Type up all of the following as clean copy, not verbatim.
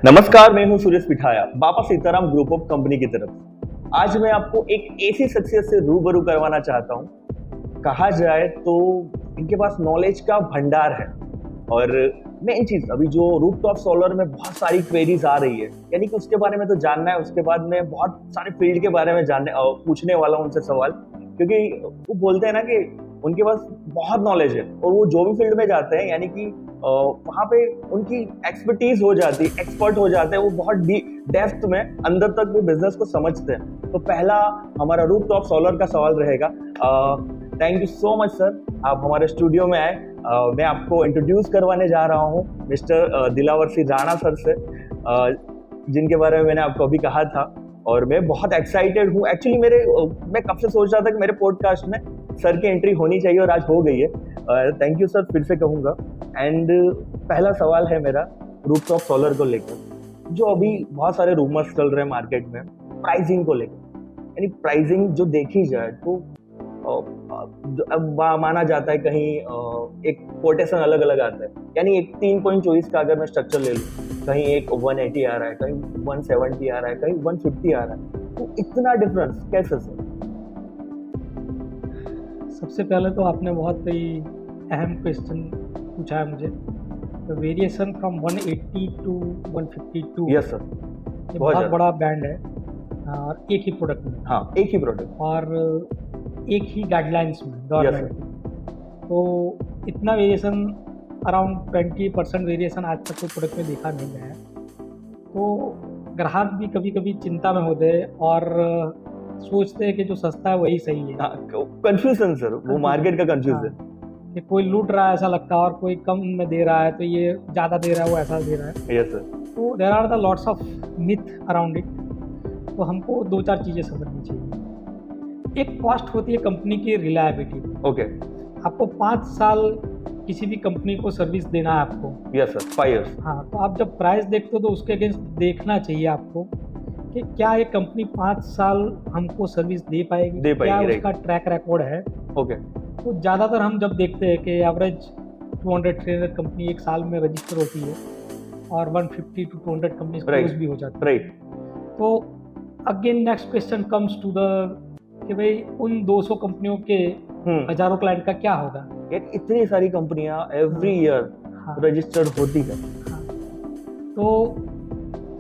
नमस्कार, मैं हूं Suresh pitaya, Baba Sitaram group of company की तरफ से। आज मैं आपको एक ऐसी शख्सियत से रूबरू करवाना चाहता हूं। कहा जाए तो इनके पास नॉलेज का भंडार है और मेन चीज अभी जो रूफटॉप सोलर में बहुत सारी क्वेरीज आ रही है, यानी कि उसके बारे में तो जानना है। उसके बाद में बहुत सारे फील्ड के बारे में जानने पूछने वाला हूं उनसे सवाल, क्योंकि वो बोलते हैं ना कि उनके पास बहुत नॉलेज है और वो जो भी फील्ड में जाते हैं, यानी कि वहाँ पे उनकी एक्सपर्टीज हो जाती है, एक्सपर्ट हो जाते हैं। वो बहुत डेप्थ में अंदर तक वो बिजनेस को समझते हैं। तो पहला हमारा रूफटॉप सोलर का सवाल रहेगा। Thank you so much sir, आप हमारे स्टूडियो में आए। मैं आपको इंट्रोड्यूस करवाने जा रहा हूँ मिस्टर दिलावर सिंह राणा सर से, जिनके बारे में मैंने आपको अभी कहा था। और मैं बहुत एक्साइटेड हूँ एक्चुअली। मैं कब से सोच रहा था कि मेरे पॉडकास्ट में सर की एंट्री होनी चाहिए और आज हो गई है। थैंक यू सर, फिर से कहूँगा। एंड पहला सवाल है मेरा रूफटॉप सोलर को लेकर, जो अभी बहुत सारे रूमर्स चल रहे हैं मार्केट में प्राइसिंग को लेकर। यानी प्राइसिंग जो देखी जाए तो अब माना जाता है कहीं एक कोटेशन अलग अलग आता है। यानी एक 3.24 का अगर मैं स्ट्रक्चर ले लूँ, कहीं एक 180 आ रहा है, कहीं 170 आ रहा है, कहीं 150 आ रहा है। तो इतना डिफरेंस कैसे सर? सबसे पहले तो आपने बहुत ही अहम क्वेश्चन पूछा है मुझे। तो variation from 180 to 152, yes sir, ये बहुत बड़ा बैंड है और एक ही प्रोडक्ट में। हाँ, एक ही प्रोडक्ट और एक ही गाइडलाइंस में गवर्नमेंट की। तो इतना वेरिएशन अराउंड 20% वेरिएशन आज तक कोई प्रोडक्ट में देखा नहीं गया है। तो ग्राहक भी कभी कभी चिंता में होते हैं और सोचते हैं कि जो सस्ता है वही सही है। कंफ्यूजन सर, वो मार्केट का कंफ्यूजन कि कोई लूट रहा है ऐसा लगता है और कोई कम में दे रहा है तो ये ज़्यादा दे रहा है, वो ऐसा दे रहा है। Yes sir. तो there are the lots of myth around it. तो हमको दो चार चीज़ें समझनी चाहिए। एक कॉस्ट होती है कंपनी की रिलायबिलिटी। ओके। आपको 5 साल किसी भी कंपनी को सर्विस देना है आपको। Yes sir, 5 years। हाँ, तो आप जब प्राइस देखते हो तो उसके अगेंस्ट देखना चाहिए आपको कि क्या ये कंपनी 5 साल हमको सर्विस दे पाएगी, क्या उसका ट्रैक रिकॉर्ड है। ओके। तो ज़्यादातर हम जब देखते हैं कि एवरेज 200-300 कंपनी एक साल में रजिस्टर होती है और 150 to 200 कंपनी क्लोज भी हो जाती है। राइट। तो again next question comes to the कि भाई उन 200 कंपनियों के हजारों क्लाइंट का क्या होगा। इतनी सारी कंपनियां एवरी ईयर रजिस्टर्ड होती है। हाँ। तो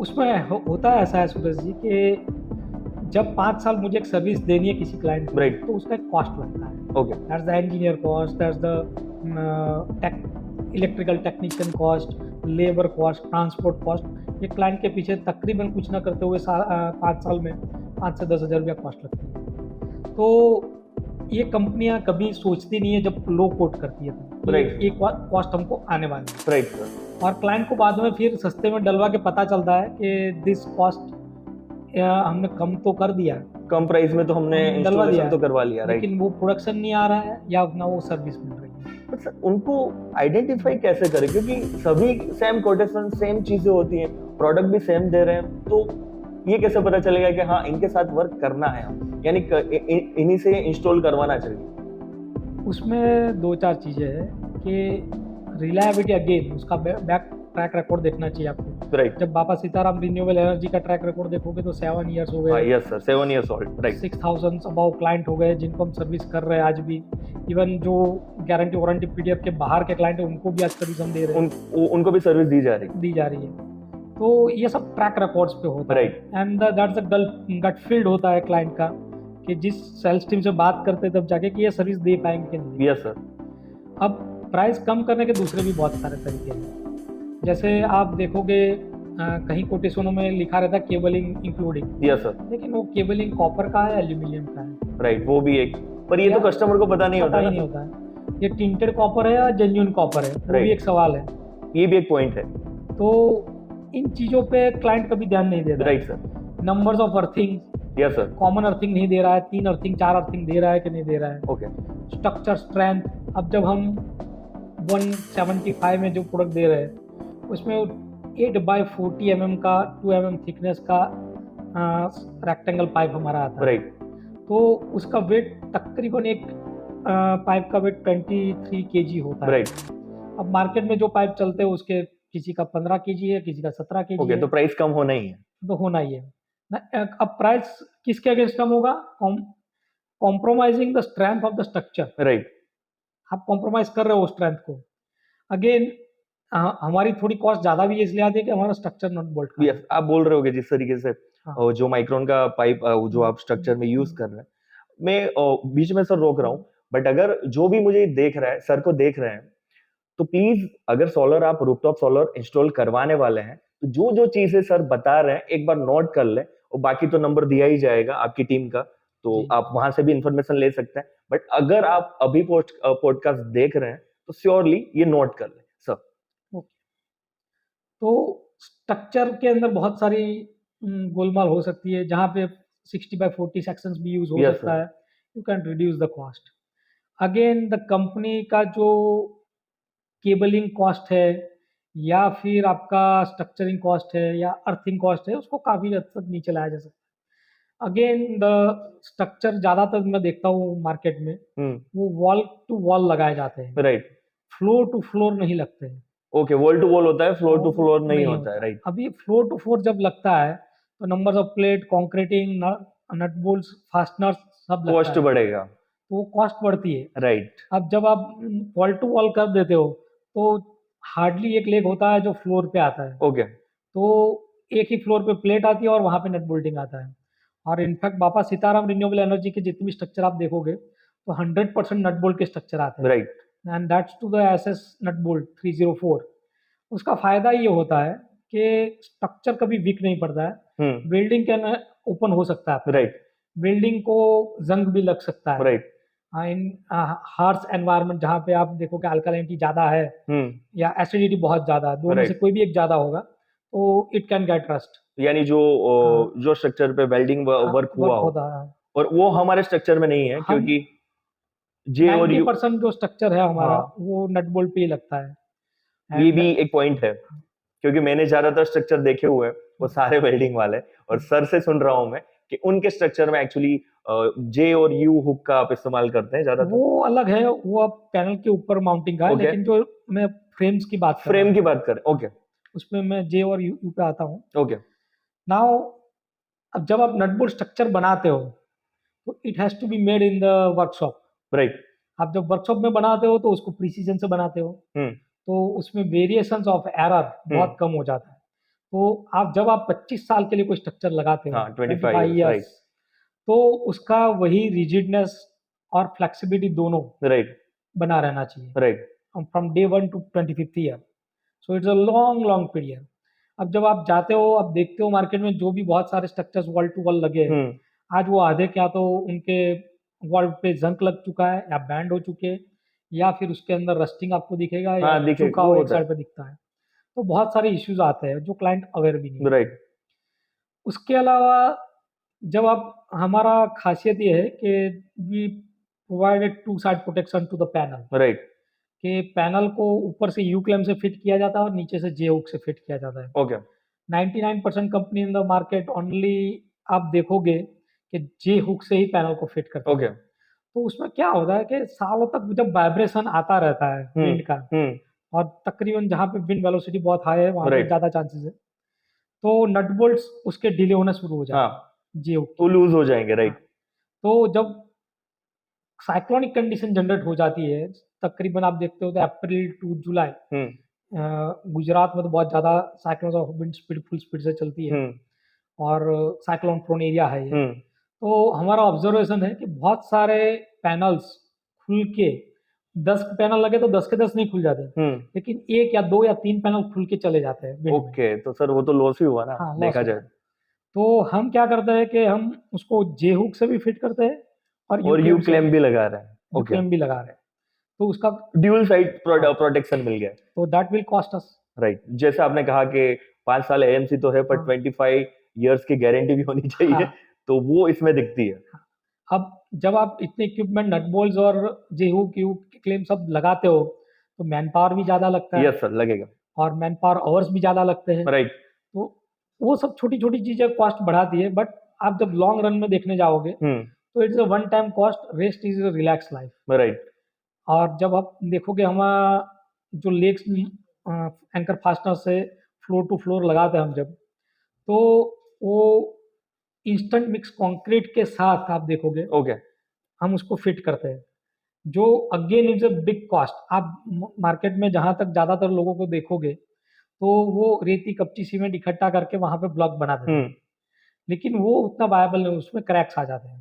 उसमें होता है ऐसा है सूरज जी कि जब 5 साल मुझे एक सर्विस देनी है किसी क्लाइंट को, राइट, तो उसका एक कॉस्ट लगता है। Okay. That's the engineer cost, that's the electrical technician cost, labour cost, transport cost. ये क्लाइंट के पीछे तकरीबन कुछ ना करते हुए 5 साल में 5 से 10 हज़ार रुपया कॉस्ट लगती है। तो ये कंपनियां कभी सोचती नहीं है जब लो कोट करती है तो राइट, एक कॉस्ट हमको आने वाली है। Right sir. और क्लाइंट को बाद में फिर सस्ते में डलवा के पता चलता है कि दिस कॉस्ट हमने कम तो कर दिया, कम प्राइस में तो हमने इंस्टॉलेशन तो करवा लिया, राइट, लेकिन वो प्रोडक्शन नहीं आ रहा है या अपना वो सर्विस मिल रही है। बट सर उनको आइडेंटिफाई कैसे करें? क्योंकि सभी सेम कोटेशन, सेम चीजें होती हैं, प्रोडक्ट भी सेम दे रहे हैं, तो ये कैसे पता चलेगा कि हाँ इनके साथ वर्क करना है हम, यानी इन्हीं से इंस्टॉल करवाना चाहिए? उसमें दो चार चीज़ें हैं कि रिलायबिलिटी, अगेन उसका बैक ट्रैक रिकॉर्ड देखना चाहिए आपको। राइट। जब बाबा सीताराम रिन्यूएबल एनर्जी का ट्रैक रिकॉर्ड देखोगे तो 7 years हो गए। Yes sir, 7 years old, right. 6000 about client हो गए जिनको हम सर्विस कर रहे हैं आज भी। इवन जो गारंटी वारंटी पीडीएफ के बाहर के क्लाइंट है उनको भी आज सर्विस हम दे रहे हैं, उनको भी सर्विस दी जा रही है। तो ये सब ट्रैक रिकॉर्ड्स पे होता है। And that's a gut feel होता है क्लाइंट का कि जिस सेल्स टीम से बात करते तब जाके कि ये सर्विस दे पाएंगे कि नहीं। Yes sir. अब प्राइस कम करने के दूसरे भी बहुत सारे तरीके हैं। जैसे आप देखोगे कहीं कोटेशनों में लिखा रहता है केबलिंग इंक्लूडिंग। Yes sir. लेकिन वो केबलिंग कॉपर का है, एल्यूमिनियम का है, राइट, वो भी एक, पर ये तो कस्टमर को पता नहीं होता है ये टिंटेड कॉपर है या जेन्युइन कॉपर है, वो भी एक सवाल है, ये भी एक पॉइंट है। तो इन चीज़ों पे क्लाइंट कभी ध्यान नहीं देता। Right sir. Numbers of earthing, yes sir, common earthing नहीं दे रहा है, 3 अर्थिंग 4 अर्थिंग दे रहा है कि नहीं दे रहा है। ओके। स्ट्रक्चर स्ट्रेंथ, अब जब हम 175 में जो प्रोडक्ट दे रहे हैं उसमें 8x40 mm का 2 mm थिकनेस का रेक्टेंगल पाइप हमारा आता है। राइट। तो उसका वेट तकरीबन एक पाइप का वेट 23 kg होता है। राइट। अब मार्केट में जो पाइप चलते हैं उसके किसी का 15 केजी है, किसी का 17 केजी ओके, है, तो प्राइस कम होना ही है। तो होना ही है ना। अब प्राइस किसके अगेंस्ट कम होगा? Compromising the strength of the structure. Right. आप कॉम्प्रोमाइज कर रहे हो स्ट्रेंथ को। अगेन हमारी थोड़ी कॉस्ट ज़्यादा भी इसलिए आती है कि हमारा स्ट्रक्चर नॉट बोल्ट का है। यस, आप बोल रहे होगे जिस तरीके से हाँ। जो माइक्रोन का पाइप जो आप स्ट्रक्चर में यूज कर रहे हैं, मैं बीच में सर रोक रहा हूँ, बट अगर जो भी मुझे देख रहा है, सर को देख रहे हैं, तो प्लीज अगर सोलर आप रूफटॉप सोलर इंस्टॉल करवाने वाले हैं तो जो जो चीजें सर बता रहे हैं एक बार नोट कर लें, और बाकी तो नंबर दिया ही जाएगा आपकी टीम का, तो जी। आप वहां से भी इंफॉर्मेशन ले सकते हैं। बट अगर आप अभी पॉडकास्ट देख रहे हैं तो श्योरली ये नोट कर लें सर। ओके। तो स्ट्रक्चर के अंदर बहुत सारी गोलमाल हो सकती है, जहाँ पे 60/40 सेक्शंस भी यूज हो Yes, सकता sir. है। You can reduce the cost. Again the company का जो केबलिंग कॉस्ट है, या फिर आपका स्ट्रक्चरिंग कॉस्ट है, या अर्थिंग कॉस्ट है, उसको काफ़ी हद तक नीचे लाया जा सकता है। अगेन द स्ट्रक्चर ज़्यादातर मैं देखता हूँ मार्केट में, वो वॉल टू वॉल लगाए जाते हैं, राइट। फ्लोर टू फ्लोर नहीं लगते हैं। ओके, वॉल टू वॉल होता है, फ्लोर टू फ्लोर नहीं होता है। राइट। अभी फ्लोर टू फ्लोर जब लगता है तो numbers of plate, concreting, nut bolts, fasteners सब लगता कॉस्ट है, बढ़ेगा। तो वो कॉस्ट बढ़ती है। राइट। अब जब आप वॉल टू वॉल कर देते हो तो हार्डली एक लेग होता है जो फ्लोर पे आता है, ओके। तो एक ही फ्लोर पे प्लेट आती है और वहाँ पे नट बोल्टिंग आता है। और इनफैक्ट बापा सीताराम रिन्यूएबल एनर्जी के जितने भी स्ट्रक्चर आप देखोगे तो 100% नट बोल्ट के स्ट्रक्चर आते हैं, right. And that's to the SS nut bolt 304। उसका फायदा ये होता है कि स्ट्रक्चर कभी वीक नहीं पड़ता है, बिल्डिंग कैन ओपन हो सकता है, राइट। बिल्डिंग को जंग भी लग सकता है। राइट। इन हार्श एनवायरनमेंट जहाँ पे आप देखो कि अल्कालिनिटी ज़्यादा है या एसिडिटी बहुत ज़्यादा है, दोनों में से कोई भी एक ज़्यादा होगा तो इट कैन गेट रस्ट। यानी जो स्ट्रक्चर पे वेल्डिंग वर्क हुआ हो, होता है, और वो हमारे स्ट्रक्चर में नहीं है, क्योंकि जे और यू 90% जो स्ट्रक्चर है हमारा हाँ, वो नट बोल्ट पे ही लगता है। ये And भी एक पॉइंट है, क्योंकि मैंने ज्यादातर स्ट्रक्चर देखे हुए हैं वो सारे वेल्डिंग वाले, और सर से सुन रहा हूं मैं कि उनके स्ट्रक्चर में एक्चुअली जे और यू हुक का आप इस्तेमाल करते हैं ज्यादातर। वो अलग है, वो अब पैनल के ऊपर माउंटिंग का है, Okay. लेकिन जो मैं फ्रेम्स की बात कर रहा फ्रेम हूँ की बात करें, ओके उसमें मैं जे और यू पे आता हूँ। ओके। नाउ अब जब आप नट बोल्ट स्ट्रक्चर बनाते हो तो it has to be made in the workshop. Right. आप जब वर्कशॉप में बनाते हो तो उसको प्रिसीजन से बनाते हो, तो उसमें वेरिएशंस ऑफ एरर बहुत कम हो जाता है। तो आप 25 साल के लिए कोई स्ट्रक्चर लगाते हो, हाँ, 25 25 years, years, तो उसका वही रिजिडनेस और फ्लेक्सिबिलिटी दोनों राइट बना रहना चाहिए right. From day 1 to 25th year. So it's a long long period. अब जब आप जाते हो, आप देखते हो मार्केट में जो भी बहुत सारे स्ट्रक्चर्स वॉल टू वॉल लगे हैं, आज वो आधे क्या तो उनके वॉल पे जंक लग चुका है या बैंड हो चुके हैं, या फिर उसके अंदर रस्टिंग आपको दिखेगा, या दिखेगा, चुका वो हुआ एक होता है। साइड पे दिखता है। तो बहुत सारे इश्यूज आते हैं जो क्लाइंट अवेयर भी नहीं है। राइट। उसके अलावा जब आप हमारा खासियत ये है कि we provided to side protection to the panel, right. कि पैनल को ऊपर से यू क्लेम से फिट किया जाता है और नीचे से जे हुक से फिट किया जाता है। Okay. 99% company in the market only आप देखोगे कि जे हुक से ही पैनल को फिट करते ओके। हैं। तो उसमें क्या होता है कि सालों तक जब वाइब्रेशन आता रहता है विंड का, और तकरीबन जहाँ पे विंड वेलोसिटी बहुत हाई है वहाँ पे Right. ज़्यादा चांसेस है, तो नट बोल्ट्स उसके डिले होना शुरू हो जाते हैं, हाँ, जे हुक वो लूज हो जाएंगे। राइट। तो जब साइक्लोनिक कंडीशन जनरेट हो जाती है, तकरीबन आप देखते हो तो अप्रैल टू जुलाई गुजरात में तो बहुत ज़्यादा cyclone of wind speed full speed से चलती है, और साइक्लोन प्रोन एरिया है ये। तो हमारा ऑब्जर्वेशन है कि बहुत सारे पैनल्स खुल के 10 पैनल लगे तो 10 के 10 नहीं खुल जाते, लेकिन 1 या 2 या 3 पैनल खुल के चले जाते हैं wind में। ओके, तो सर वो तो लॉस ही हुआ ना। हाँ, देखा loss जाए होता है। तो हम क्या करते हैं कि हम उसको जे हुक से भी फिट करते हैं और यू क्लेम भी लगा रहे हैं। ओके, क्लेम भी लगा रहे हैं, तो उसका ड्यूल साइड प्रोटेक्शन मिल गया। तो that will cost us. Right. जैसे आपने कहा कि 5 साल एएमसी तो है, पर 25 इयर्स की गारंटी भी होनी चाहिए। तो वो इसमें दिखती है। अब जब आप इतने इक्विपमेंट नट बोल्ट्स और जे हुक क्लेम सब लगाते हो तो मैन पावर भी ज्यादा लगता है। यस सर, लगेगा। और मैन पावर आवर्स भी ज्यादा लगते हैं। राइट। तो वो सब छोटी छोटी चीजें कॉस्ट बढ़ाती है, बट आप जब लॉन्ग रन में देखने जाओगे तो it's a one time cost, rest is relax life. Right. और जब आप देखोगे हमारा जो लेक्स एंकर फास्टनर से फ्लोर टू फ्लोर लगाते हैं हम जब, तो वो इंस्टेंट मिक्स कंक्रीट के साथ आप देखोगे ओके। हम उसको फिट करते हैं, जो again is a big cost. आप मार्केट में जहाँ तक ज़्यादातर लोगों को देखोगे तो वो रेती कच्ची सीमेंट इकट्ठा करके वहाँ पे ब्लॉक बना देते हैं, लेकिन वो उतना वायबल नहीं, उसमें क्रैक्स आ जाते हैं।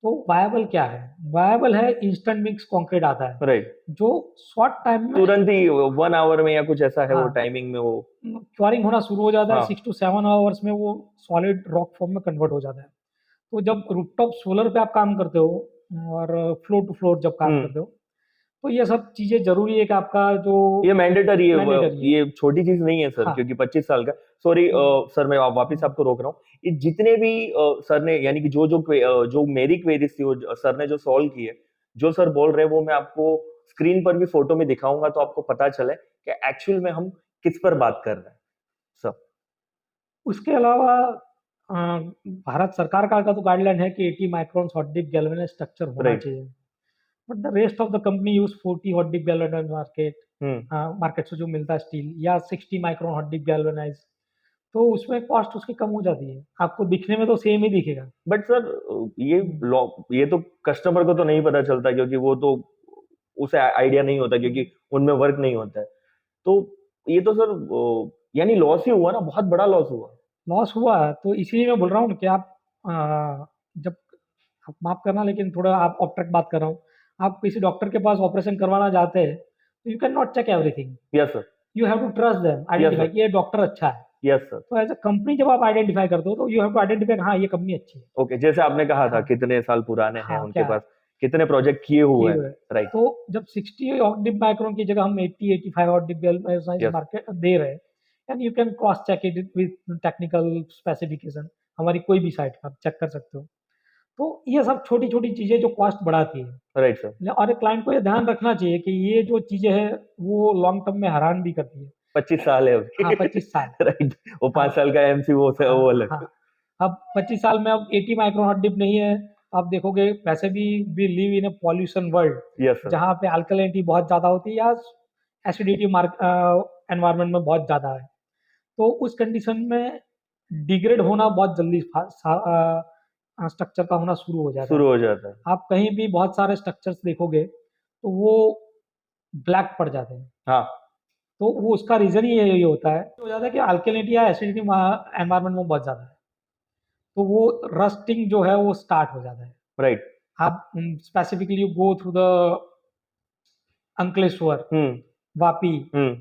तो वायबल क्या है? वायबल है इंस्टेंट मिक्स कंक्रीट आता है, राइट, जो शॉर्ट टाइम में तुरंत ही 1 आवर में या कुछ ऐसा है, वो हाँ टाइमिंग में वो। क्योरिंग होना शुरू हो जाता है, हाँ 6 to 7 आवर्स में वो सॉलिड रॉक फॉर्म में कन्वर्ट हो जाता है। तो जब रूफटॉप सोलर पे आप काम करते हो और फ्लोर टू फ्लोर जब काम करते हो, तो ये सब चीज़ें ज़रूरी है कि आपका जो ये मैंडेटरी है, मैंडेटरी है। ये छोटी चीज नहीं है सर, हाँ क्योंकि 25 साल का, सॉरी सर मैं वापस आपको रोक रहा हूँ। ये जितने भी सर ने, यानी कि जो मेरी क्वेरीज थी, वो सर ने जो सॉल्व की है, जो सर बोल रहे हैं, वो मैं आपको स्क्रीन पर भी फोटो में दिखाऊंगा, तो आपको पता चले कि एक्चुअल में हम किस पर बात कर रहे हैं सर। उसके अलावा भारत सरकार का तो गाइडलाइन है कि 80 micron hot dip galvanized structure होना राइट। चाहिए, but the rest of the company use 40 hot dip galvanized market से जो मिलता है स्टील, या 60 माइक्रोन हॉट डिप गैल्वेनाइज्ड, तो उसमें कॉस्ट उसकी कम हो जाती है, आपको दिखने में तो सेम ही दिखेगा। बट सर ये लॉ, ये तो कस्टमर को तो नहीं पता चलता, क्योंकि वो तो उसे आइडिया नहीं होता, क्योंकि उनमें वर्क नहीं होता है। तो ये तो सर यानी लॉस ही हुआ ना, बहुत बड़ा लॉस हुआ। लॉस हुआ है, तो इसीलिए मैं बोल रहा हूँ कि आप जब आप माफ करना, लेकिन थोड़ा आप ऑफ ट्रैक बात कर रहा हूँ, आप किसी डॉक्टर के पास ऑपरेशन करवाना जाते हैं तो you can not check everything, yes sir. You have to trust them, identify कि ये डॉक्टर अच्छा है। Yes sir. तो एज अ कंपनी जब आप आइडेंटिफाई करते हो तो यू हैव टू आइडेंटिफाई हाँ ये कंपनी अच्छी है। ओके, जैसे आपने कहा था हाँ कितने साल पुराने हैं हाँ उनके क्या है पास, कितने प्रोजेक्ट किए हुए किए हैं। हुए हैं। राइट। तो जब 60 ऑफ डिप माइक्रोन की जगह हम 80-85 ऑफ डिप यस। मार्केट दे रहे हैं, and you can cross check it with technical specification, हमारी कोई भी साइट पर चेक कर सकते हो। तो ये सब छोटी छोटी चीज़ें जो कॉस्ट बढ़ाती है, राइट सर। और एक क्लाइंट को ये ध्यान रखना चाहिए कि ये जो चीज़ें हैं वो लॉन्ग टर्म में हैरान भी करती है। 25 साल है हाँ अभी। 25 साल। राइट। वो हाँ 5 साल का एमसी, हाँ वो अलग। हाँ। अब 25 साल में अब 80 माइक्रोन हॉट डिप नहीं है, आप देखोगे वैसे भी we live in a pollution world, yes sir. जहाँ पे अल्कलिनिटी बहुत ज़्यादा होती है या एसिडिटी मार्क एनवायरनमेंट में बहुत ज़्यादा है, तो उस कंडीशन में डिग्रेड होना बहुत जल्दी स्ट्रक्चर का होना शुरू हो जाता है। शुरू हो जाता है। आप कहीं भी बहुत सारे स्ट्रक्चर्स देखोगे तो वो ब्लैक पड़ जाते हैं, हाँ। तो वो उसका रीज़न ही यही होता है, हो जाता है कि अल्कलिनिटी या एसिडिटी एनवायरनमेंट में बहुत ज़्यादा है, तो वो रस्टिंग जो है वो स्टार्ट हो जाता है। राइट। आप specifically you go through the Ankleshwar, hmm. Vapi, hmm.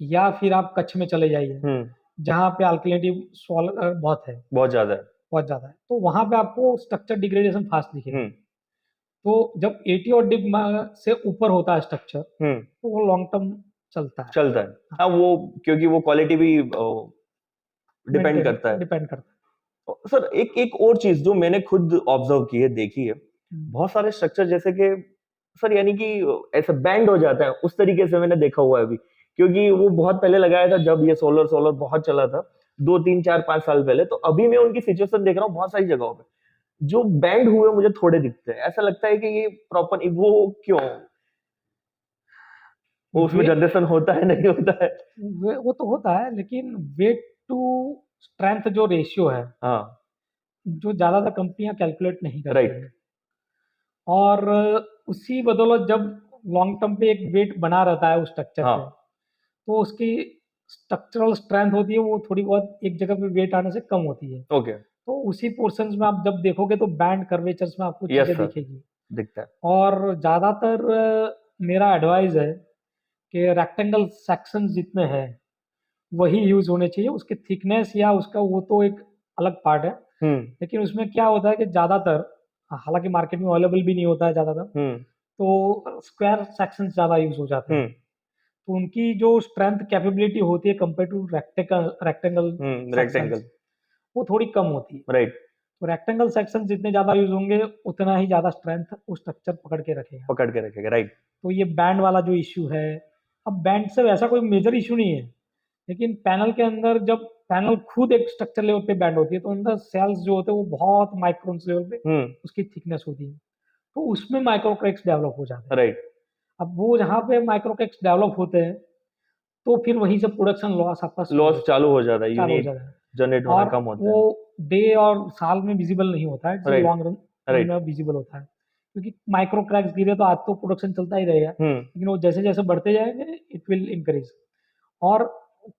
या फिर आप कच्छ में चले जाइए, हम्म। जहाँ पे अल्कलिनिटी बहुत है, बहुत ज्यादा है। बहुत ज़्यादा है, तो वहाँ पे आपको स्ट्रक्चर डिग्रेडेशन फास्ट दिखेगा। हम्म। तो जब 80 और डिग से ऊपर होता है स्ट्रक्चर, हम्म। तो वो लॉन्ग टर्म चलता है, चलता है। हाँ, वो क्योंकि वो क्वालिटी भी डिपेंड मेंटेन करता है। डिपेंड करता सर एक एक और चीज जो मैंने खुद ऑब्जर्व की है, देखी है, है। बहुत सारे स्ट्रक्चर जैसे कि सर, यानी कि ऐसे बैंड हो जाता है, उस तरीके से मैंने देखा हुआ है अभी। क्योंकि वो बहुत पहले लगाया था, जब ये सोलर सोलर बहुत चला था, 2 3 4 5 साल पहले। तो अभी मैं उनकी सिचुएशन देख रहा हूँ बहुत सारी जगहों पे, जो बैंड हुए मुझे थोड़े दिखते हैं। ऐसा लगता है कि ये प्रॉपर, वो क्यों, वो उसमें वे, जनरेशन होता है नहीं होता है। वो तो होता है, लेकिन वेट टू स्ट्रेंथ जो रेशियो है, हाँ। जो ज़्यादातर कंपनियां कैलकुलेट नहीं करती राइट। हैं, और उसी बदौलत जब लॉन्ग टर्म पे एक वेट बना रहता है उस स्ट्रक्चर हाँ। पे, तो उसकी स्ट्रक्चरल स्ट्रेंथ होती है वो थोड़ी बहुत एक जगह पे वेट आने से कम होती है। ओके। तो उसी पोर्शंस में आप जब देखोगे तो बैंड कर्वेचर्स में आपको यस चीज़ें सर, दिखेगी। दिखता है। और ज़्यादातर मेरा एडवाइस है कि रेक्टेंगल सेक्शन जितने हैं वही यूज़ होने चाहिए। उसकी थिकनेस या उसका वो तो एक अलग पार्ट है, हम्म। लेकिन उसमें क्या होता है कि ज़्यादातर, हालांकि मार्केट में अवेलेबल भी नहीं होता है ज़्यादातर, हम्म। तो स्क्वायर सेक्शन ज़्यादा यूज़ हो जाते हैं, तो उनकी जो स्ट्रेंथ कैपेबिलिटी होती है compare to rectangle rectangle. Sections, वो थोड़ी कम होती है। राइट। तो रेक्टेंगल सेक्शन जितने ज़्यादा यूज होंगे उतना ही ज़्यादा स्ट्रेंथ उस स्ट्रक्चर पकड़ के रखेगा। पकड़ के रखेगा। राइट। तो ये बैंड वाला जो इश्यू है, अब बैंड से वैसा कोई मेजर इशू नहीं है, लेकिन पैनल के अंदर जब पैनल खुद एक स्ट्रक्चर लेवल पे बैंड होती है तो अंदर सेल्स जो होते हैं वो बहुत माइक्रोन्स लेवल पे उसकी थिकनेस होती है, तो उसमें माइक्रो क्रैक्स डेवलप हो जाते हैं। राइट। अब वो जहाँ पे माइक्रो क्रैक्स डेवलप होते हैं तो फिर वहीं से प्रोडक्शन लॉस आपका शुरू लॉस चालू हो जाता है, चालू हो यूनिट जाता है। जनरेट होना और कम होता वो है। डे और साल में विजिबल नहीं होता है, राइट, लॉन्ग रन राइट। में विजिबल होता है, क्योंकि माइक्रो क्रैक्स गिरे तो आज तो प्रोडक्शन चलता ही रहेगा, लेकिन वो जैसे जैसे बढ़ते जाएंगे इट विल इंक्रीज। और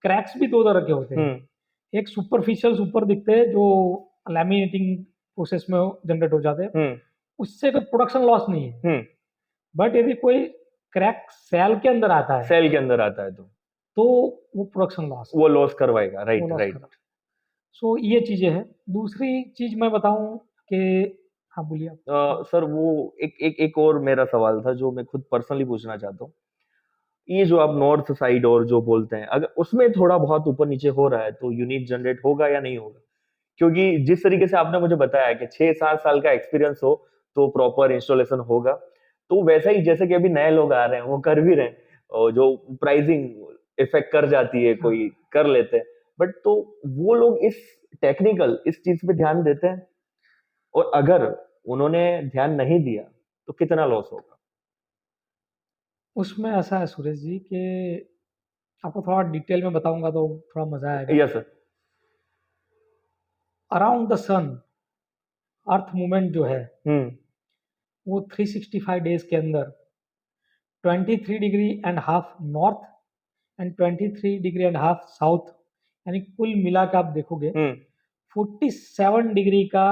क्रैक्स भी दो तरह के होते हैं, एक सुपरफिशियल ऊपर दिखते हैं जो लैमिनेटिंग प्रोसेस में जनरेट हो जाते हैं, उससे कोई प्रोडक्शन लॉस नहीं है। बट यदि कोई क्रैक सेल के अंदर आता है, सेल के अंदर आता है तो वो प्रोडक्शन लॉस, वो लॉस करवाएगा। वो राइट, लॉस राइट। करा। सो ये चीजें हैं। दूसरी चीज मैं बताऊं कि, हाँ बोलिए आप। सर वो एक और मेरा सवाल था जो मैं खुद पर्सनली पूछना चाहता हूँ। ये जो आप नॉर्थ साइड और जो बोलते हैं, अगर उसमें थोड़ा बहुत ऊपर नीचे हो रहा है तो यूनिट जनरेट होगा या नहीं होगा? क्योंकि जिस तरीके से आपने मुझे बताया कि 6-7 साल का एक्सपीरियंस हो तो प्रॉपर इंस्टॉलेशन होगा, तो वैसा ही जैसे कि अभी नए लोग आ रहे हैं वो कर भी रहे हैं, और जो प्राइसिंग इफेक्ट कर जाती है हाँ, कोई कर लेते हैं, बट तो वो लोग इस टेक्निकल इस चीज पे ध्यान देते हैं? और अगर उन्होंने ध्यान नहीं दिया तो कितना लॉस होगा? उसमें ऐसा है सुरेश जी कि आपको थोड़ा डिटेल में बताऊंगा तो थोड़ा मजा आएगा। Yes sir. Around the sun earth movement जो है हम्म। वो 365 डेज के अंदर 23 degree and half north and 23 degree and half south, यानी कुल मिला के आप देखोगे 47 डिग्री का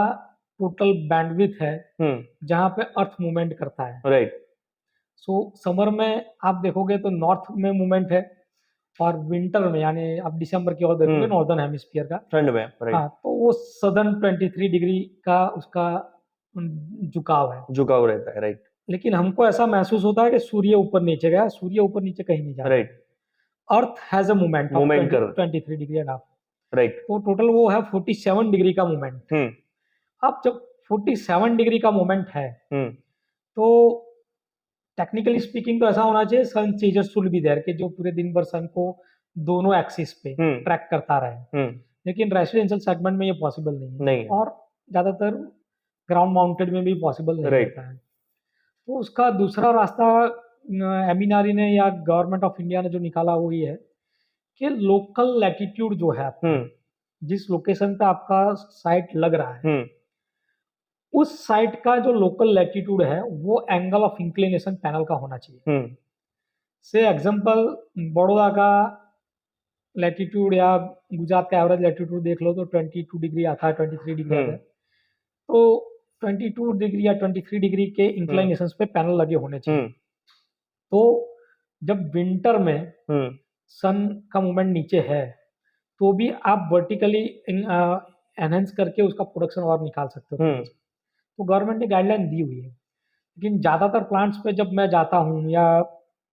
टोटल बैंडविथ है जहां पे अर्थ मूवमेंट करता है। राइट। सो समर में आप देखोगे तो नॉर्थ में मूवमेंट है, और विंटर में यानी आप दिसंबर की ओर देखोगे नॉर्दर्न हेमिस्फीयर का, ठंड में। राइट। हाँ, तो वो सदर्न 23 डिग्री का उसका झुकाव है। झुकाव रहता है। राइट, लेकिन हमको ऐसा महसूस होता है कि सूर्य ऊपर नीचे गया, सूर्य ऊपर नीचे कहीं नहीं जा रहा। Right. Earth has a movement of movement कर। 23 डिग्री एंड हाफ, राइट। तो टोटल वो है 47 डिग्री का मूवमेंट। अब जब 47 डिग्री का मूवमेंट है तो टेक्निकली स्पीकिंग तो ऐसा होना चाहिए सन चेजर शुड बी देयर, कि जो पूरे दिन भर सन को दोनों एक्सिस पे ट्रैक करता रहे। लेकिन रेसिडेंशियल सेगमेंट में ये पॉसिबल नहीं है, नहीं। और ज्यादातर ग्राउंड माउंटेड में भी पॉसिबल नहीं Right. रहता है। तो उसका दूसरा रास्ता एमिनारी ने या गवर्नमेंट ऑफ इंडिया ने जो निकाला वो ये है कि लोकल लैटिट्यूड जो है आपका, जिस लोकेशन पे आपका साइट लग रहा है, उस साइट का जो लोकल लैटिट्यूड है वो एंगल ऑफ इंक्लिनेशन पैनल का होना चाहिए। से एग्जांपल बड़ौदा का लैटिट्यूड या गुजरात का एवरेज लैटिट्यूड देख लो तो 22 डिग्री आता है, 23 डिग्री आता है, तो 22 डिग्री या 23 डिग्री के इंक्लिनेशन पे पैनल लगे होने चाहिए। तो जब विंटर में सन का मूवमेंट नीचे है तो भी आप वर्टिकली एनहेंस करके उसका प्रोडक्शन और निकाल सकते हो। तो गवर्नमेंट ने गाइडलाइन दी हुई है, लेकिन ज़्यादातर प्लांट्स पे जब मैं जाता हूँ या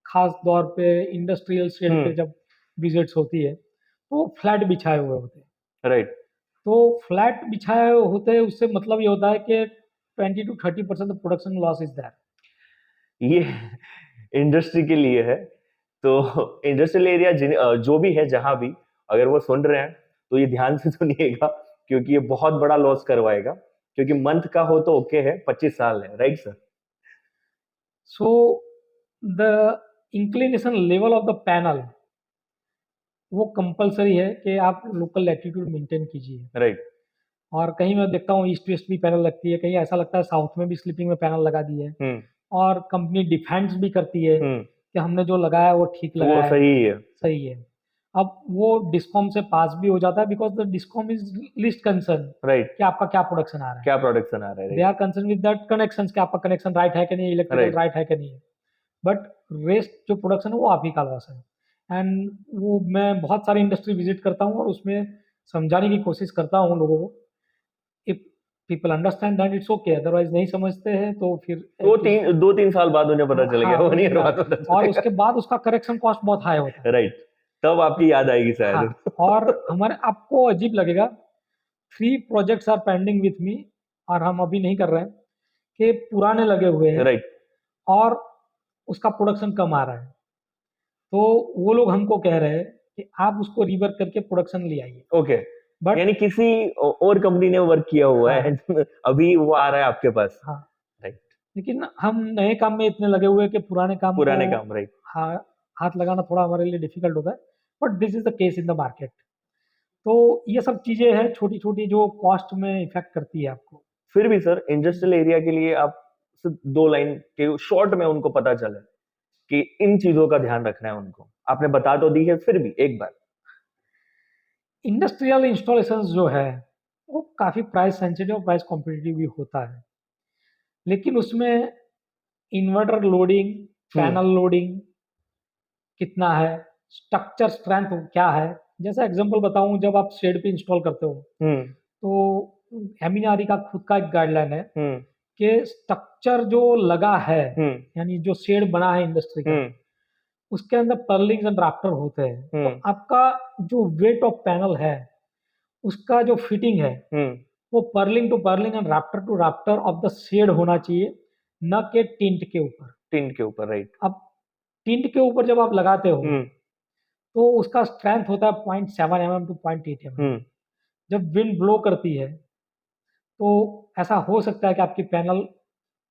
खास तौर पे इंडस्ट्रियल स्केल पे जब विजिट्स होती है तो फ्लैट बिछाए हुए होते हैं। राइट। तो फ्लैट बिछाए हुए होते हैं, उससे मतलब ये होता है कि 20 to 30% production loss is that. ये इंडस्ट्री के लिए है, तो इंडस्ट्रियल एरिया जो भी है जहां भी, अगर वो सुन रहे हैं तो ये ध्यान से सुनिएगा, क्योंकि ये बहुत बड़ा लॉस करवाएगा। क्योंकि मंथ का हो तो ओके है, 25 साल है। Right sir. So the inclination level of the panel वो कंपलसरी है कि आप लोकल लैटिट्यूड मेंटेन कीजिए। राइट। और कहीं मैं देखता हूँ ईस्ट वेस्ट भी पैनल लगती है, कहीं ऐसा लगता है साउथ में भी स्लीपिंग में पैनल लगा दी है, और कंपनी डिफेंस भी करती है कि हमने जो लगाया वो ठीक लगाया, वो सही है। सही है। अब वो डिस्कॉम से पास भी हो जाता है, because the discom is list concern, right, कि आपका क्या प्रोडक्शन आ रहा है, क्या प्रोडक्शन आ रहा है। They are concern with that connection, कि आपका कनेक्शन राइट है कि नहीं, इलेक्ट्रिकल राइट है कि नहीं है। बट रेस्ट जो प्रोडक्शन है वो आप ही का लॉस है। एंड वो मैं बहुत सारी इंडस्ट्री विजिट करता हूँ और उसमें समझाने की कोशिश करता हूँ लोगों को। If people understand that it's okay, otherwise नहीं समझते हैं तो फिर वो 2-3 साल बाद उन्हें पता चल गया, हाँ, वो नहीं बाद पता चल और गया। उसके बाद उसका करेक्शन कॉस्ट बहुत हाई होता है। राइट, तब आपकी याद आएगी शायद। हाँ, और हमारे आपको अजीब लगेगा, 3 projects are pending with me, और हम अभी नहीं कर रहे हैं, कि पुराने लगे हुए हैं राइट। और उसका प्रोडक्शन कम आ रहा है। तो वो लोग हमको कह रहे हैं कि आप उसको रिवर्क करके प्रोडक्शन ले आइए। ओके, बट यानी किसी और कंपनी ने वर्क किया हुआ है, अभी वो आ रहा है आपके पास। हाँ, राइट। लेकिन हम नए काम में इतने लगे हुए हैं कि पुराने काम पुराने को काम। राइट। हाँ हाथ लगाना थोड़ा हमारे लिए डिफिकल्ट होता है, but this is the case in the market. तो ये सब चीज़ें हैं छोटी छोटी जो कॉस्ट में इफेक्ट करती है आपको। फिर भी सर इंडस्ट्रियल एरिया के लिए आप सिर्फ 2 लाइन के शॉर्ट में उनको पता चले कि इन चीजों का ध्यान रखना है उनको, आपने बता तो दी है, फिर भी एक बार। इंडस्ट्रियल इंस्टॉलेशंस जो है वो काफ़ी प्राइस सेंसिटिव और प्राइस कॉम्पिटिटिव भी होता है, लेकिन उसमें इन्वर्टर लोडिंग, पैनल लोडिंग कितना है, स्ट्रक्चर स्ट्रेंथ क्या है। जैसा एग्जांपल बताऊं, जब आप शेड पे इंस्टॉल करते हो हम्म तो एमिनारी का खुद का एक गाइडलाइन है हम्म कि स्ट्रक्चर जो लगा है, हम्म यानी जो शेड बना है इंडस्ट्री का, हम्म उसके अंदर पर्लिंग्स एंड राफ्टर होते हैं। तो हम्म आपका जो वेट ऑफ पैनल है, उसका जो फिटिंग है, हम्म वो purling to purling and rafter to rafter of the shed होना चाहिए, न कि टिंट के ऊपर। टिन के ऊपर, राइट। अब टिंट के ऊपर जब आप लगाते हो हम्म तो उसका स्ट्रेंथ होता है 0.7 mm टू 0.8 mm। हम्म जब विंड ब्लो करती है तो ऐसा हो सकता है कि आपकी पैनल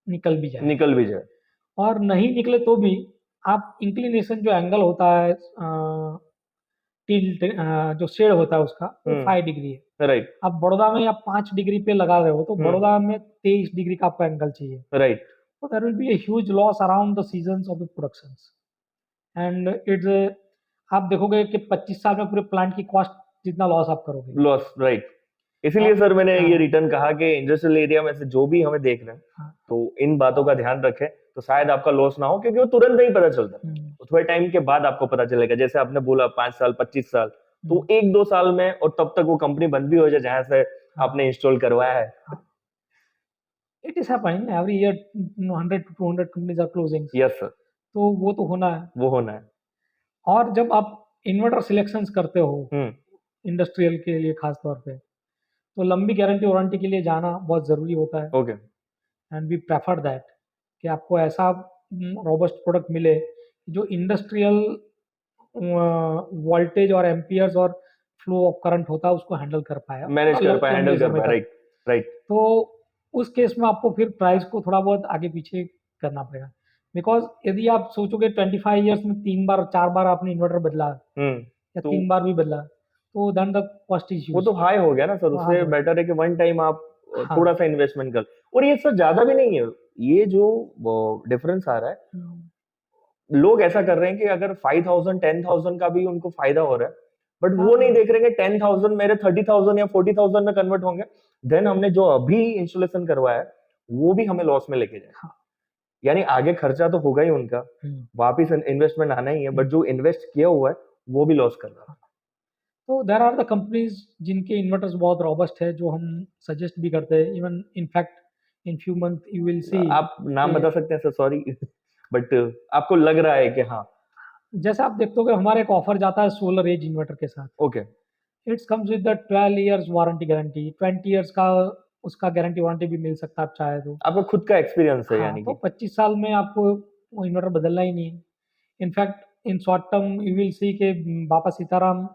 निकल भी जाए, निकल भी जाए। और नहीं निकले तो भी आप इंक्लिनेशन जो एंगल होता है टिल्ट, जो शेड होता है उसका, वो 5 डिग्री है। राइट अब बड़ौदा में आप 5 डिग्री पे लगा रहे हो तो हम्म बड़ौदा में 23 डिग्री का आपको एंगल चाहिए। Right So there will be a huge loss around the seasons of the productions, and it's आप देखोगे कि 25 साल में पूरे प्लांट की कॉस्ट जितना लॉस आप करोगे। Loss, right. इसीलिए सर मैंने हाँ। ये रिटर्न कहा कि इंडस्ट्रियल एरिया में से जो भी हमें देख रहे हैं हाँ। तो इन बातों का ध्यान रखें, तो शायद आपका लॉस ना हो, क्योंकि वो तुरंत नहीं पता चलता, वो थोड़े टाइम के बाद आपको पता चलेगा। जैसे आपने बोला 5 साल 25 साल, तो 1-2 साल में, और तब तक वो कंपनी बंद भी हो जाए जहां से आपने इंस्टॉल करवाया है। It is happening every year, 100 to 200 companies are closing. Yes sir, तो वो तो होना है। वो होना है। और जब आप इन्वर्टर सिलेक्शंस करते हो हम्म इंडस्ट्रियल के लिए खास तौर पे, तो लंबी गारंटी वारंटी के लिए जाना बहुत ज़रूरी होता है। Okay and we prefer that कि आपको ऐसा रोबस्ट प्रोडक्ट मिले जो इंडस्ट्रियल वोल्टेज और एम्पियर्स और फ्लो ऑफ करंट होता है उसको हैंडल कर पाए, मैनेज कर पाए, हैंडल कर पाए, तक। Right right. तो उस केस में आपको फिर प्राइस को थोड़ा बहुत आगे पीछे करना पड़ेगा, बिकॉज यदि आप सोचोगे 25 ईयर्स में 3 बार 4 बार आपने इन्वर्टर बदला या तो 3 बार भी बदला, तो देन द कॉस्ट इज वो तो हाई हो गया ना सर, हाँ, उससे हाँ। बेटर है कि वन टाइम आप हाँ। थोड़ा सा इन्वेस्टमेंट कर। और ये सर ज्यादा भी नहीं है, ये जो डिफरेंस आ रहा है, लोग ऐसा कर रहे हैं कि अगर 5,000 10,000 का भी उनको फायदा हो रहा है, बट वो नहीं देख रहे हैं 10,000 मेरे 30,000 या 40,000 में कन्वर्ट होंगे, देन हमने जो अभी इंस्टॉलेशन करवाया है वो भी हमें लॉस में लेके जाए। हाँ। यानी आगे खर्चा तो होगा ही उनका, वापिस इन्वेस्टमेंट आना ही है, बट जो इन्वेस्ट किया हुआ है वो भी लॉस कर रहा है। तो देर आर द कंपनीज जिनके इन्वर्टर्स बहुत रॉबस्ट है, जो हम सजेस्ट भी करते हैं। Even in fact in few month you will see. आप नाम बता सकते हैं सर? सॉरी बट आपको लग रहा है कि हाँ। जैसे आप देखते हो कि हमारे एक ऑफर जाता है सोलर एज इन्वर्टर के साथ। Okay it's comes with the 12 years warranty guarantee, 20 years का उसका गारंटी वारंटी भी मिल सकता है आप चाहे तो। आपका खुद का एक्सपीरियंस है हाँ, यानी तो कि 25 साल में आपको वो इन्वर्टर बदलना ही नहीं है। In fact in short term you will see के बापा सीताराम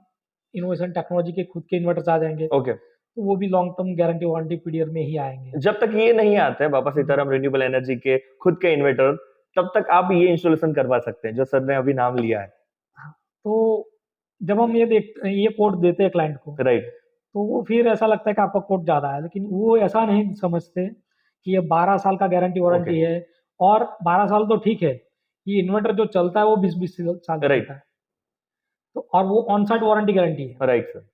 इनोवेशन टेक्नोलॉजी के खुद के इन्वर्टर्स आ जाएंगे, ओके। तो वो भी long term guarantee warranty period में ही आएंगे। जब तक ये नहीं आते हैं बाबा सीताराम रिन्यूएबल एनर्जी के खुद के इन्वर्टर, तब तक आप ये इंस्टॉलेशन करवा सकते हैं जो सर ने अभी नाम लिया है। तो जब हम ये कोड देते हैं क्लाइंट को, राइट। तो वो फिर ऐसा लगता है कि आपका कोड ज़्यादा है, लेकिन वो ऐसा नहीं समझते कि ये 12 साल का गारंटी वारंटी है। और 12 साल तो ठीक है, ये इन्वर्टर जो चलता है वो 20-20 साल चलता है। तो और वो ऑन साइट वारंटी गारंटी है। Right sir.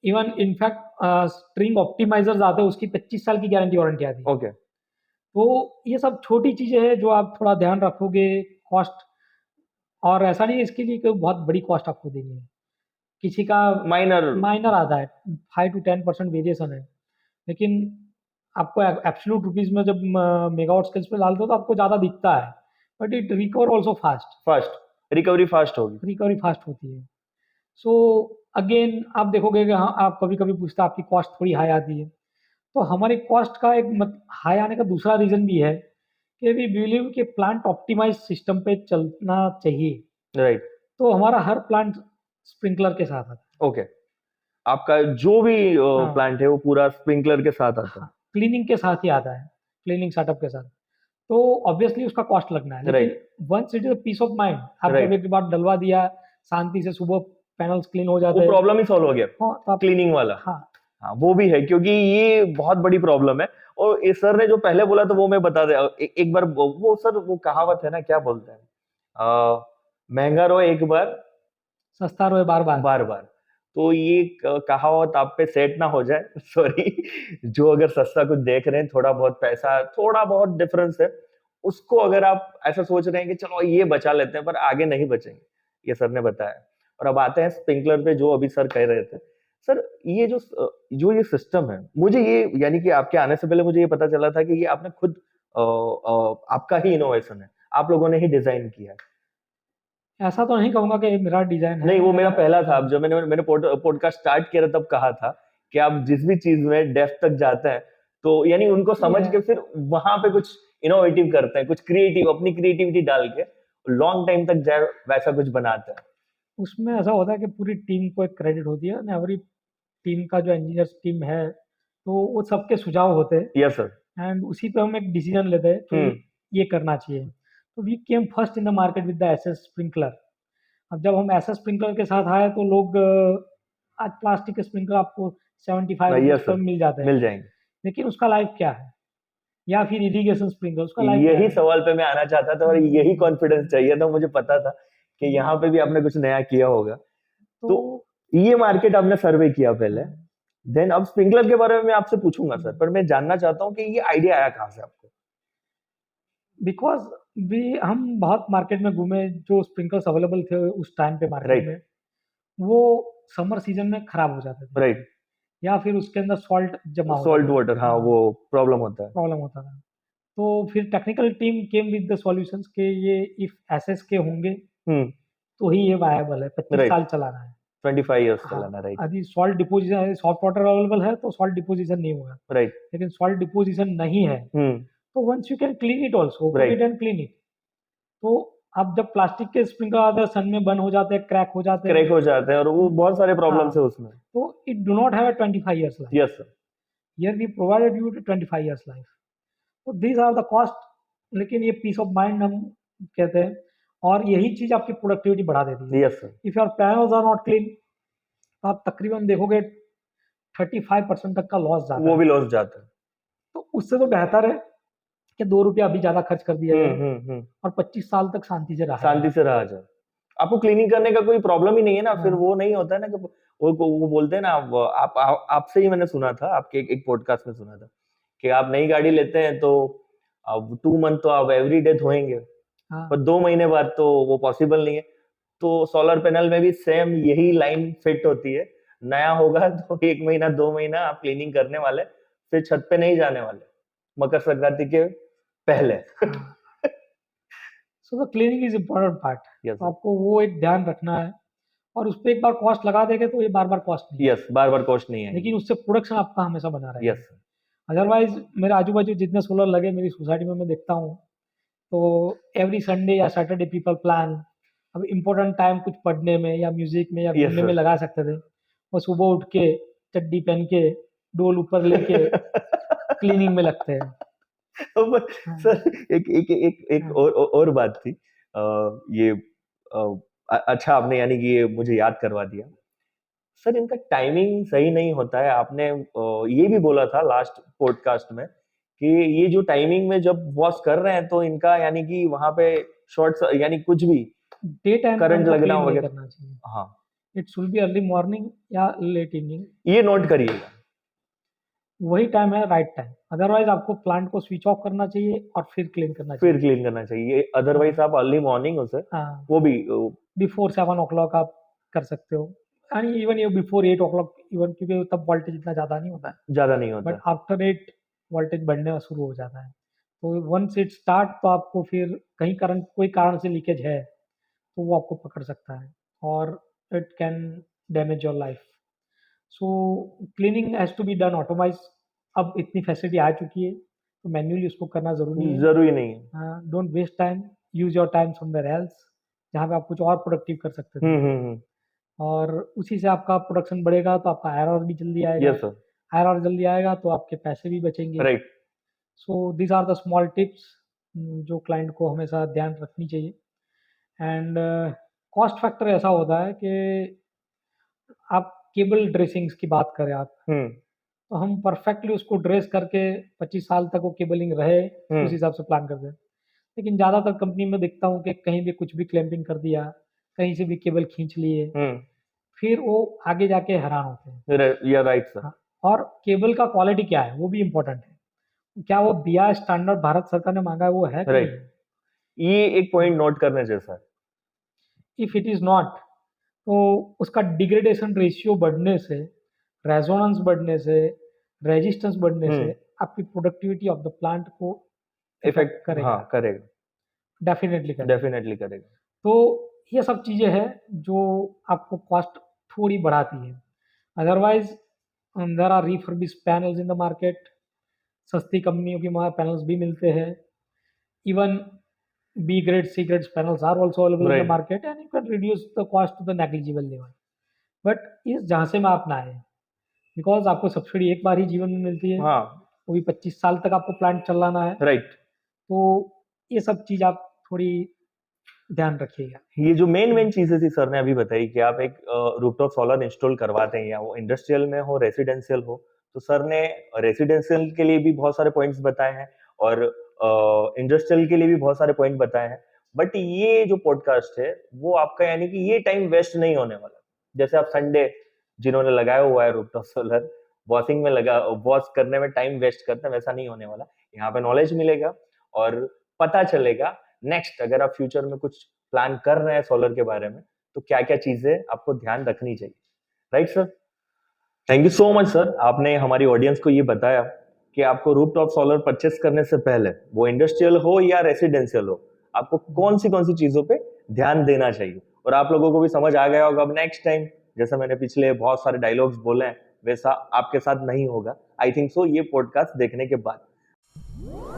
Even in fact string optimisers आते हैं, उसकी 25 साल की गारंटी वारंटी आती है। ओके। तो ये सब छोटी चीज़ें हैं जो आप थोड़ा ध्यान रखोगे। कॉस्ट, और ऐसा नहीं है इसके लिए कोई बहुत बड़ी कॉस्ट आपको देनी है, किसी का माइनर आता है, 5 to 10% वेरिएशन है। लेकिन आपको एब्सोल्यूट रुपीज में जब मेगावाट स्केल्स पे डालते हो तो आपको ज़्यादा दिखता है, but it recover also fast recovery fast होती है। सो अगेन आप देखोगे कि हाँ, आप कभी कभी पूछते हैं आपकी कॉस्ट थोड़ी हाई आती है, तो हमारी कॉस्ट का एक हाई आने का दूसरा रीज़न भी है कि वी बिलीव कि प्लांट ऑप्टिमाइज सिस्टम पे चलना चाहिए। राइट। तो हमारा हर प्लांट स्प्रिंकलर के साथ आता है। ओके। आपका जो भी प्लांट है वो पूरा स्प्रिंकलर के साथ आता है। क्लीनिंग के साथ ही आता है, क्लीनिंग सेटअप के साथ। तो ऑब्वियसली उसका कॉस्ट लगना है, लेकिन right once it is peace of mind, आप राइट, जब एक बार डलवा दिया, शांति से सुबह पैनल्स क्लीन हो जाते वो हैं। प्रॉब्लम ही सॉल्व हो गया, हाँ, तो आप, क्लीनिंग वाला। हाँ, हाँ वो भी है, क्योंकि ये बहुत बड़ी प्रॉब्लम है। और इस सर ने जो पहले बोला तो वो मैं बता दे, एक बार वो सर वो कहावत है ना, क्या बोलते हैं, महंगा रहो एक बार, सस्ता रोए बार बार। बार बार। तो ये कहावत आप पे सेट ना हो जाए सॉरी, जो अगर सस्ता कुछ देख रहे हैं, थोड़ा बहुत पैसा, थोड़ा बहुत डिफरेंस है, उसको अगर आप ऐसा सोच रहे हैं कि चलो ये बचा लेते हैं, पर आगे नहीं बचेंगे, ये सर ने बताया। और अब आते हैं स्प्रिंकलर पे, जो अभी सर कह रहे थे। सर ये जो ये सिस्टम है, मुझे ये यानी कि आपके आने से पहले मुझे ये पता चला था कि ये आपने खुद आपका ही इनोवेशन है, आप लोगों ने ही डिजाइन किया है। ऐसा तो नहीं कहूंगा कि ये मेरा डिजाइन है, नहीं, वो मेरा पहला था। अब जब मैंने मैंने पॉडकास्ट स्टार्ट किया था, तब कहा था कि आप जिस भी चीज में डेप्थ तक जाते हैं, तो यानी उनको समझ ये के फिर वहां पे कुछ इनोवेटिव करते हैं, कुछ क्रिएटिव, अपनी क्रिएटिविटी डाल के लॉन्ग टाइम तक जाए, वैसा कुछ बनाते हैं। उसमें ऐसा होता है कि पूरी टीम को एक क्रेडिट होती है ना, हमारी टीम का जो इंजीनियर्स टीम है, तो वो सबके सुझाव होते हैं, यस सर। एंड उसी पे हम एक डिसीजन लेते हैं कि हम्म। ये करना चाहिए। तो we came first in the market with the SS sprinkler. अब जब हम एसएस स्प्रिंकलर के साथ आए, तो लोग आज प्लास्टिक के स्प्रिंकलर आपको 75 रुपीज यस पर सर, मिल जाते हैं, मिल जाएंगे। लेकिन उसका लाइफ क्या है? या फिर इरिगेशन स्प्रिंकलर, उसका लाइफ क्या यही है? सवाल पे मैं आना चाहता था, और यही कॉन्फिडेंस चाहिए था, मुझे पता था कि यहाँ पे भी आपने कुछ नया किया होगा। तो तो ये मार्केट आपने सर्वे किया पहले, देन अब स्प्रिंकलर के बारे में मैं आपसे पूछूंगा सर, पर मैं जानना चाहता हूँ कि ये आइडिया आया कहाँ से आपको? बिकॉज भी हम बहुत मार्केट में घूमे, जो स्प्रिंकलर्स अवेलेबल थे उस टाइम पे मार्केट राइट में, वो समर सीजन में खराब हो जाते थे, राइट, या फिर उसके अंदर सॉल्ट जमा हो सॉल्ट जाता वाटर, हाँ था, वो प्रॉब्लम होता है। प्रॉब्लम होता था। तो फिर technical team came with the solutions के ये इफ एसएस के होंगे हम्म। तो ही ये वायबल है, 25 साल राइट, चलाना है। 25 ईयर्स हाँ, चलाना, राइट यदि salt deposition, soft water available है तो सॉल्ट डिपोजिशन नहीं होगा, राइट। लेकिन सॉल्ट डिपोजिशन नहीं है, हम्म। तो once you can clean it also, put it right, and clean it. तो अब जब प्लास्टिक के स्प्रिंकलर आते हैं, सन में बंद हो जाते हैं, क्रैक हो जाते क्रैक हैं, हो जाते हैं, और वो बहुत सारे हाँ, प्रॉब्लम्स है उसमें। तो it do not have a 25 years life. Yes sir. Here we provided you to 25 years life. तो these are the cost, लेकिन ये पीस ऑफ माइंड हम कहते हैं, और यही चीज आपकी प्रोडक्टिविटी बढ़ा देती है। Yes sir. If your panels are not clean, तो आप तकरीबन देखोगे 35% तक का लॉस जाता वो है। भी लॉस जाता है। तो उससे तो बेहतर है कि 2 रुपया अभी ज्यादा खर्च कर दिया जाए और 25 साल तक शांति से रहा शांति से रहा जाए। आपको क्लीनिंग करने का कोई प्रॉब्लम ही नहीं है ना, फिर हाँ। वो नहीं होता है ना कि वो बोलते हैं ना, आपसे ही मैंने सुना था, आपके एक पॉडकास्ट में सुना था कि आप नई गाड़ी लेते हैं तो अब 2 मंथ तो आप एवरी डे धोएंगे, हाँ, पर 2 महीने बाद तो वो पॉसिबल नहीं है। तो सोलर पैनल में भी सेम यही लाइन फिट होती है, नया होगा तो 1 महीना 2 महीना आप क्लीनिंग करने वाले, फिर छत पे नहीं जाने वाले मकर संक्रांति के पहले। So the cleaning is important part. Yes तो आपको वो एक ध्यान रखना है, और उस पर एक बार कॉस्ट लगा देंगे तो ये बार बार कॉस्ट नहीं है, यस, बार बार कॉस्ट नहीं है। लेकिन उससे प्रोडक्शन आपका हमेशा बना रहेगा। यस अदरवाइज मेरे आजू बाजू जितने सोलर लगे मेरी सोसाइटी में मैं देखता हूँ, तो एवरी संडे या सैटरडे पीपल प्लान, अब इम्पोर्टेंट टाइम कुछ पढ़ने में या म्यूजिक में या Yes, घूमने में sir. लगा सकते थे, वो सुबह उठ के चड्डी पहन के डोल ऊपर लेके क्लीनिंग में लगते हैं। हाँ, सर एक एक एक एक हाँ, और बात थी, ये अच्छा आपने यानी कि ये मुझे याद करवा दिया। सर इनका टाइमिंग सही नहीं होता है, आपने ये भी बोला था लास्ट पॉडकास्ट में कि ये जो टाइमिंग में जब वॉश कर रहे हैं तो इनका यानी कि वहां पे शॉर्ट यानी कुछ भी डे टाइम करंट लगना नहीं वगैरह। करना चाहिए। हाँ, it should be early morning या लेट इवनिंग, ये नोट करिएगा। वही टाइम है राइट टाइम। अदरवाइज आपको प्लांट को स्विच ऑफ करना चाहिए और फिर क्लीन करना फिर चाहिए। क्लीन करना चाहिए, अदरवाइज आप अर्ली मॉर्निंग हो सर, हाँ, वो भी बिफोर 7 o'clock आप कर सकते हो, यानी इवन ये बिफोर 8 o'clock इवन, क्योंकि तब वोल्टेज इतना ज़्यादा नहीं होता है, ज्यादा नहीं होता। बट आफ्टर 8 वोल्टेज बढ़ने शुरू हो जाता है। तो वंस इट स्टार्ट, तो आपको फिर कहीं कारण, कोई कारण से लीकेज है तो वो आपको पकड़ सकता है, और it can damage your life. So cleaning has to be done automise. अब इतनी फैसिलिटी आ चुकी है तो मैन्युअली उसको करना ज़रूरी है। जरूरी नहीं है। Don't waste time, use your time somewhere else, जहाँ पे आप कुछ और प्रोडक्टिव कर सकते थे, हम्म। और उसी से आपका प्रोडक्शन बढ़ेगा, तो आपका आईआरआर भी जल्दी आएगा। Yes sir. आईआरआर जल्दी आएगा तो आपके पैसे भी बचेंगे। Right. So these are the small tips जो क्लाइंट को हमेशा ध्यान रखनी चाहिए। एंड कॉस्ट फैक्टर ऐसा होता है कि आप केबल ड्रेसिंग्स की बात करें आप, तो हम परफेक्टली उसको ड्रेस करके 25 साल तक वो केबलिंग रहे उस हिसाब से प्लान करते हैं। लेकिन ज़्यादातर कंपनी में देखता हूँ कि कहीं भी कुछ भी क्लैंपिंग कर दिया, कहीं से भी केबल खींच लिए, फिर वो आगे जाके हैरान होते हैं। या राइट सर। हाँ, और केबल का क्वालिटी क्या है वो भी इम्पोर्टेंट है। क्या वो BI स्टैंडर्ड भारत सरकार ने मांगा है वो है कि नहीं? राइट, ये एक पॉइंट नोट करने जैसा है। इफ इट इज नॉट, तो उसका डिग्रेडेशन रेशियो बढ़ने से, रेजोनेंस बढ़ने से, रेजिस्टेंस बढ़ने से आपकी प्रोडक्टिविटी ऑफ द प्लांट को इफेक्ट करेगा। हाँ, करेगा, डेफिनेटली करेगा। डेफिनेटली करेगा। तो ये सब चीज़ें हैं जो आपको कॉस्ट थोड़ी बढ़ाती है। Otherwise there are refurbish panels in the market, सस्ती कंपनियों की वहाँ पैनल्स भी मिलते हैं। Even B grade, C grade panels are also available in the market and you can reduce the cost to the negligible level. But इस जहाँ से मैं आप ना आए, बिकॉज आपको सब्सिडी एक बार ही जीवन में मिलती है, हाँ, वो भी 25 साल तक आपको प्लांट चलाना है। राइट। तो ये सब चीज आप थोड़ी ध्यान रखिएगा। ये जो मेन चीजें थी सर ने अभी बताई कि आप एक रूफटॉप सोलर इंस्टॉल करवाते हैं, या वो इंडस्ट्रियल में हो, रेसिडेंशियल हो, तो सर ने रेसिडेंशियल के लिए भी बहुत सारे पॉइंट्स बताए हैं और इंडस्ट्रियल के लिए भी बहुत सारे पॉइंट बताए हैं। बट ये जो पॉडकास्ट है वो आपका, यानी कि ये टाइम वेस्ट नहीं होने वाला। जैसे आप संडे जिन्होंने लगाया हुआ है रूफटॉप सोलर, वॉशिंग में लगा, वॉश करने में टाइम वेस्ट करते हैं, वैसा नहीं होने वाला। यहाँ पे नॉलेज मिलेगा और पता चलेगा नेक्स्ट अगर आप फ्यूचर में कुछ प्लान कर रहे हैं सोलर के बारे में, तो क्या क्या चीजें आपको ध्यान रखनी चाहिए। Right sir, thank you so much sir. आपने हमारी ऑडियंस को ये बताया कि आपको रूफटॉप सोलर परचेस करने से पहले, वो इंडस्ट्रियल हो या रेसिडेंशियल हो, आपको कौन सी चीजों पे ध्यान देना चाहिए। और आप लोगों को भी समझ आ गया होगा। अब नेक्स्ट टाइम जैसा मैंने पिछले बहुत सारे डायलॉग्स बोले हैं, वैसा आपके साथ नहीं होगा, आई थिंक सो, ये पॉडकास्ट देखने के बाद।